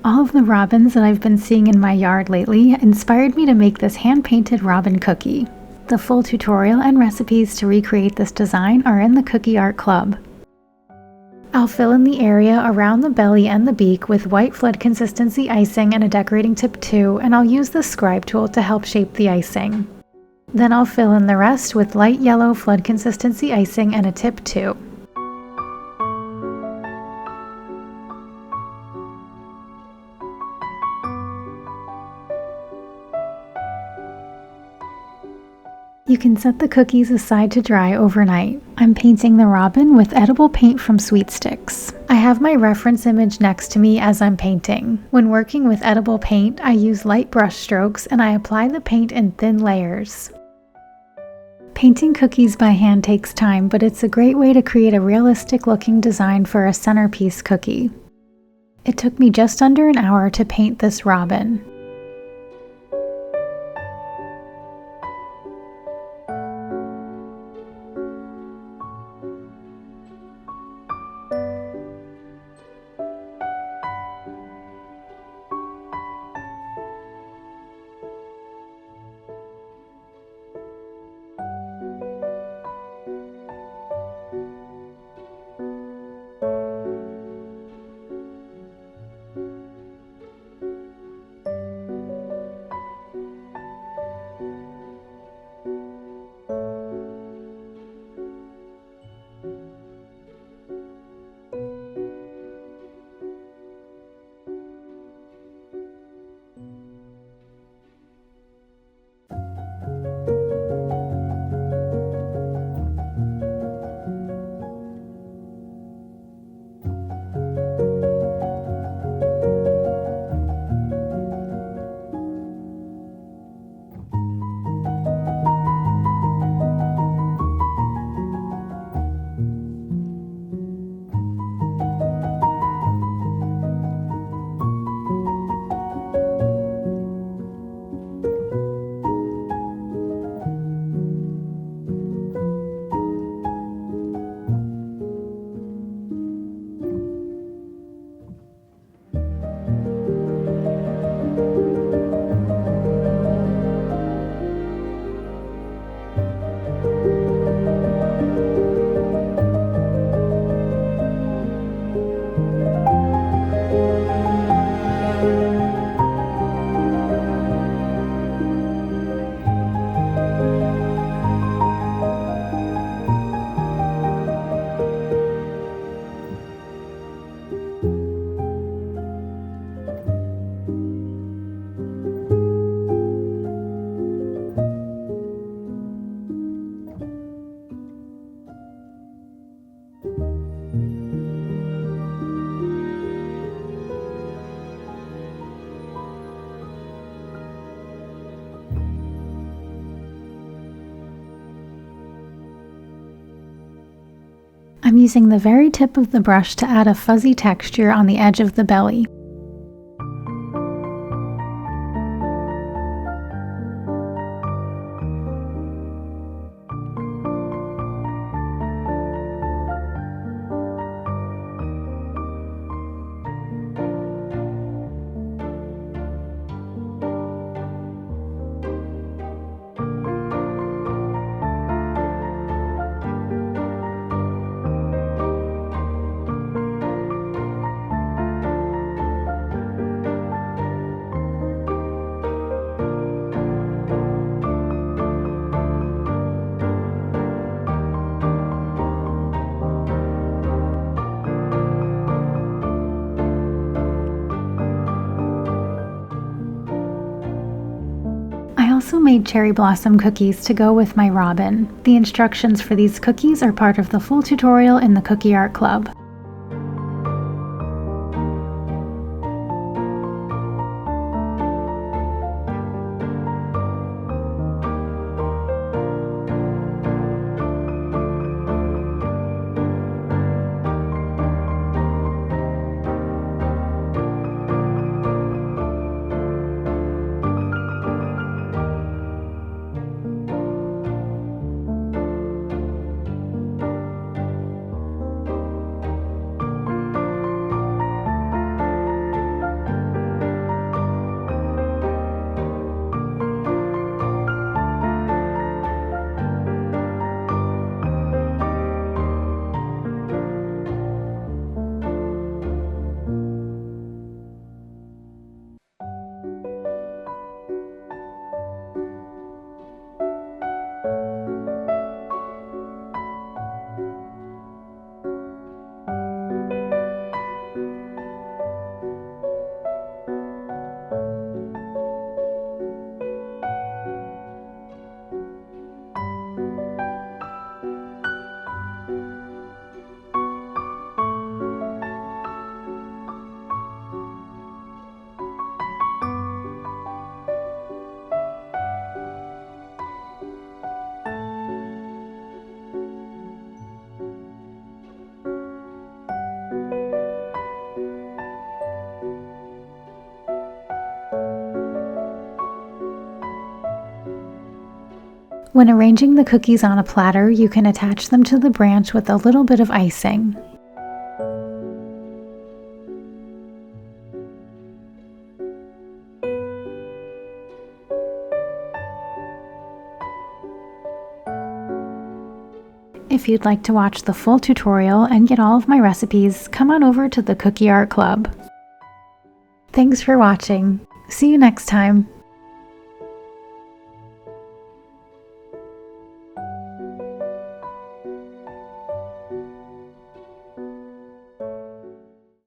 All of the robins that I've been seeing in my yard lately inspired me to make this hand-painted robin cookie. The full tutorial and recipes to recreate this design are in the Cookie Art Club. I'll fill in the area around the belly and the beak with white flood consistency icing and a decorating tip 2, and I'll use the scribe tool to help shape the icing. Then I'll fill in the rest with light yellow flood consistency icing and a tip 2. You can set the cookies aside to dry overnight. I'm painting the robin with edible paint from Sweet Sticks. I have my reference image next to me as I'm painting. When working with edible paint, I use light brush strokes and I apply the paint in thin layers. Painting cookies by hand takes time, but it's a great way to create a realistic looking design for a centerpiece cookie. It took me just under an hour to paint this robin. I'm using the very tip of the brush to add a fuzzy texture on the edge of the belly. I also made cherry blossom cookies to go with my robin. The instructions for these cookies are part of the full tutorial in the Cookie Art Club. When arranging the cookies on a platter, you can attach them to the branch with a little bit of icing. If you'd like to watch the full tutorial and get all of my recipes, come on over to the Cookie Art Club. Thanks for watching. See you next time.